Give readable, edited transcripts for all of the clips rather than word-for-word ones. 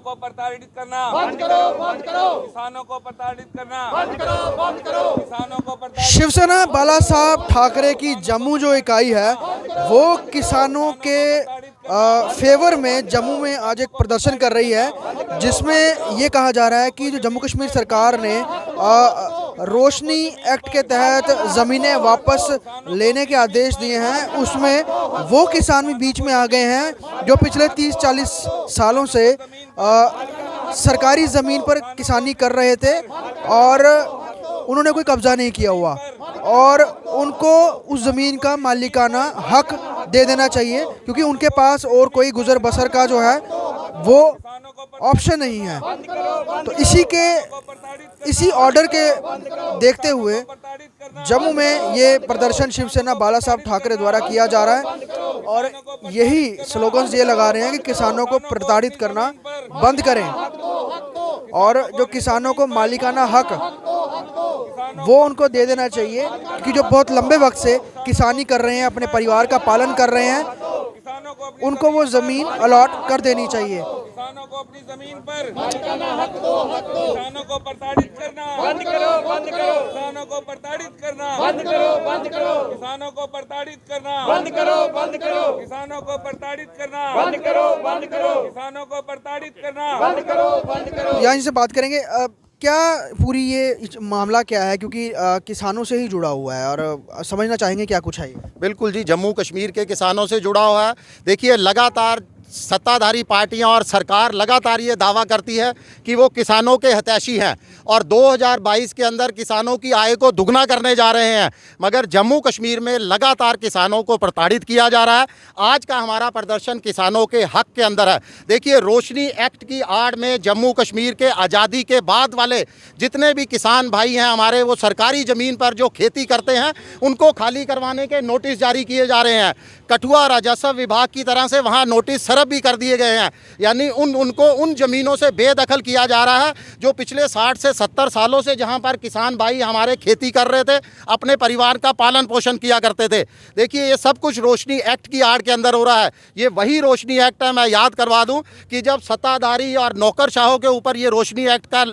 को प्रताड़ित करना बंद करो, बंद करो, किसानों को प्रताड़ित करना बंद करो, बंद करो, किसानों को प्रताड़ित शिवसेना बाला साहब ठाकरे की जम्मू जो इकाई है वो किसानों के फेवर में जम्मू में आज एक प्रदर्शन कर रही है, जिसमें ये कहा जा रहा है कि जो जम्मू कश्मीर सरकार ने रोशनी एक्ट के तहत ज़मीनें वापस लेने के आदेश दिए हैं, उसमें वो किसान भी बीच में आ गए हैं जो पिछले 30-40 सालों से सरकारी ज़मीन पर किसानी कर रहे थे और उन्होंने कोई कब्जा नहीं किया हुआ और उनको उस ज़मीन का मालिकाना हक दे देना चाहिए, क्योंकि उनके पास और कोई गुजर बसर का जो है वो ऑप्शन नहीं है। तो इसी ऑर्डर के देखते हुए जम्मू में ये प्रदर्शन शिवसेना बाला साहब ठाकरे द्वारा किया जा रहा है और यही स्लोगन्स ये लगा रहे हैं कि किसानों को प्रताड़ित करना बंद करें और जो किसानों को मालिकाना हक वो उनको दे देना चाहिए, कि जो बहुत लंबे वक्त से किसानी कर रहे हैं, अपने परिवार का पालन कर रहे हैं, उनको वो ज़मीन अलॉट कर देनी चाहिए। किसानों को अपनी जमीन पर किसानों को प्रताड़ित करना बंद करो, बंद करो, किसानों को प्रताड़ित करना बंद करो, बंद करो, किसानों को प्रताड़ित करना बंद करो, बंद करो, किसानों को प्रताड़ित करना बंद करो, बंद करो, किसानों को प्रताड़ित करना बंद करो, बंद करो। यहाँ से बात करेंगे क्या पूरी ये मामला क्या है, क्योंकि किसानों से ही जुड़ा हुआ है और समझना चाहेंगे क्या कुछ है ये। बिल्कुल जी, जम्मू कश्मीर के किसानों से जुड़ा हुआ है। देखिए, लगातार सत्ताधारी पार्टियां और सरकार लगातार ये दावा करती है कि वो किसानों के हितैषी हैं और 2022 के अंदर किसानों की आय को दुगना करने जा रहे हैं, मगर जम्मू कश्मीर में लगातार किसानों को प्रताड़ित किया जा रहा है। आज का हमारा प्रदर्शन किसानों के हक के अंदर है। देखिए, रोशनी एक्ट की आड़ में जम्मू कश्मीर के आज़ादी के बाद वाले जितने भी किसान भाई हैं हमारे, वो सरकारी ज़मीन पर जो खेती करते हैं उनको खाली करवाने के नोटिस जारी किए जा रहे हैं। कठुआ राजस्व विभाग की तरह से वहाँ नोटिस सरब भी कर दिए गए हैं, यानी उनको उन ज़मीनों से बेदखल किया जा रहा है जो पिछले 60 से 70 सालों से जहां पर किसान भाई हमारे खेती कर रहे थे, अपने परिवार का पालन पोषण किया करते थे। देखिए, ये सब कुछ रोशनी एक्ट की आड़ के अंदर हो रहा है। ये वही रोशनी एक्ट है, मैं याद करवा दूं कि जब सत्ताधारी और नौकरशाहों के ऊपर ये रोशनी एक्ट का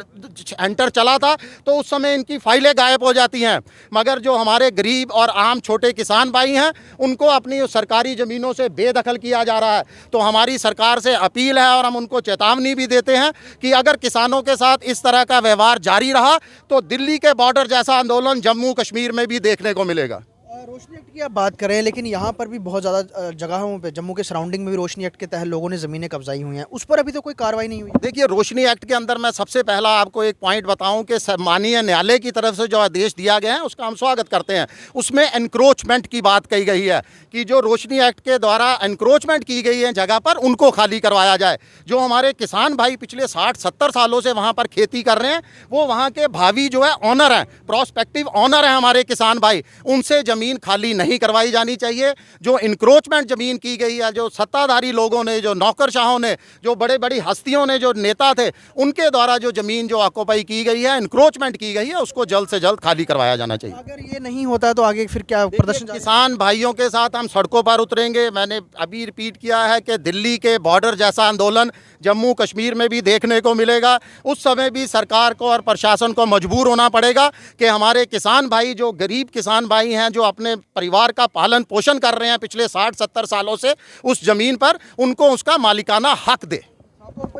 एंटर चला था तो उस समय इनकी फाइलें गायब हो जाती हैं, मगर जो हमारे गरीब और आम छोटे किसान भाई हैं उनको अपनी सरकारी ज़मीनों से बेदखल किया जा रहा है। तो हमारी सरकार से अपील है और हम उनको चेतावनी भी देते हैं कि अगर किसानों के साथ इस तरह का व्यवहार जारी रहा तो दिल्ली के बॉर्डर जैसा आंदोलन जम्मू कश्मीर में भी देखने को मिलेगा। रोशनी एक्ट की आप बात करें, लेकिन यहाँ पर भी बहुत ज़्यादा जगहों पे जम्मू के सराउंडिंग में भी रोशनी एक्ट के तहत लोगों ने ज़मीनें कब्जाई हुई हैं, उस पर अभी तो कोई कार्रवाई नहीं हुई। देखिए, रोशनी एक्ट के अंदर मैं सबसे पहला आपको एक पॉइंट बताऊं कि माननीय न्यायालय की तरफ से जो आदेश दिया गया है उसका हम स्वागत करते हैं। उसमें एनक्रोचमेंट की बात कही गई है कि जो रोशनी एक्ट के द्वारा एनक्रोचमेंट की गई है जगह पर, उनको खाली करवाया जाए। जो हमारे किसान भाई पिछले 60-70 सालों से वहाँ पर खेती कर रहे हैं, वो वहाँ के भावी जो है ऑनर हैं, प्रोस्पेक्टिव ऑनर हैं हमारे किसान भाई, उनसे ज़मीन खाली नहीं करवाई जानी चाहिए। जो इंक्रोचमेंट ज़मीन की गई है, जो सत्ताधारी लोगों ने, जो नौकरशाहों ने, जो बड़े बड़ी हस्तियों ने, जो नेता थे, उनके द्वारा जो ज़मीन जो ऑक्युपाई की गई है, इंक्रोचमेंट की गई है, उसको जल्द से जल्द खाली करवाया जाना चाहिए। अगर ये नहीं होता है तो आगे फिर क्या प्रदर्शन? किसान भाइयों के साथ हम सड़कों पर उतरेंगे। मैंने अभी रिपीट किया है कि दिल्ली के बॉर्डर जैसा आंदोलन जम्मू कश्मीर में भी देखने को मिलेगा। उस समय भी सरकार को और प्रशासन को मजबूर होना पड़ेगा कि हमारे किसान भाई, जो गरीब किसान भाई हैं, जो अपने परिवार का पालन पोषण कर रहे हैं पिछले 60-70 सालों से उस ज़मीन पर, उनको उसका मालिकाना हक दे।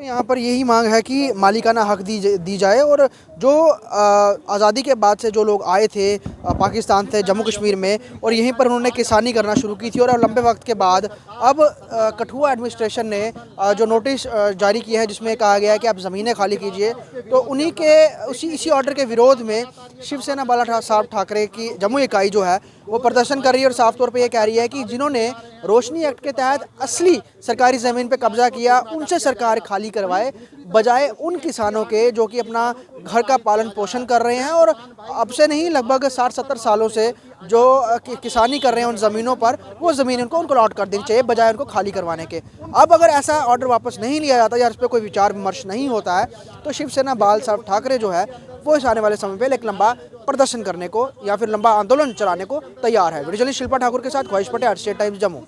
यहाँ पर यही मांग है कि मालिकाना हक दी जाए और जो आज़ादी के बाद से जो लोग आए थे पाकिस्तान से जम्मू कश्मीर में और यहीं पर उन्होंने किसानी करना शुरू की थी और लंबे वक्त के बाद अब कठुआ एडमिनिस्ट्रेशन ने जो नोटिस जारी किया है जिसमें कहा गया है कि आप ज़मीनें खाली कीजिए, तो उन्हीं के इसी ऑर्डर के विरोध में शिवसेना बाला साहब ठाकरे की जम्मू इकाई जो है वो प्रदर्शन कर रही है और साफ तौर पे ये कह रही है कि जिन्होंने रोशनी एक्ट के तहत असली सरकारी ज़मीन पे कब्जा किया उनसे सरकार खाली करवाए, बजाय उन किसानों के जो कि अपना घर का पालन पोषण कर रहे हैं और अब से नहीं लगभग 60-70 सालों से जो किसानी कर रहे हैं उन ज़मीनों पर, वो ज़मीन उनको अलॉट कर देनी चाहिए बजाय उनको खाली करवाने के। अब अगर ऐसा ऑर्डर वापस नहीं लिया जाता या इस पर कोई विचार विमर्श नहीं होता है तो शिवसेना बाला साहब ठाकरे जो है वो इस आने वाले समय पर एक लंबा प्रदर्शन करने को या फिर लंबा आंदोलन चलाने को तैयार है। वीडियो जर्नलिस्ट शिल्पा ठाकुर के साथ ख्वाहिश पटेल, स्टेट टाइम्स जम्मू।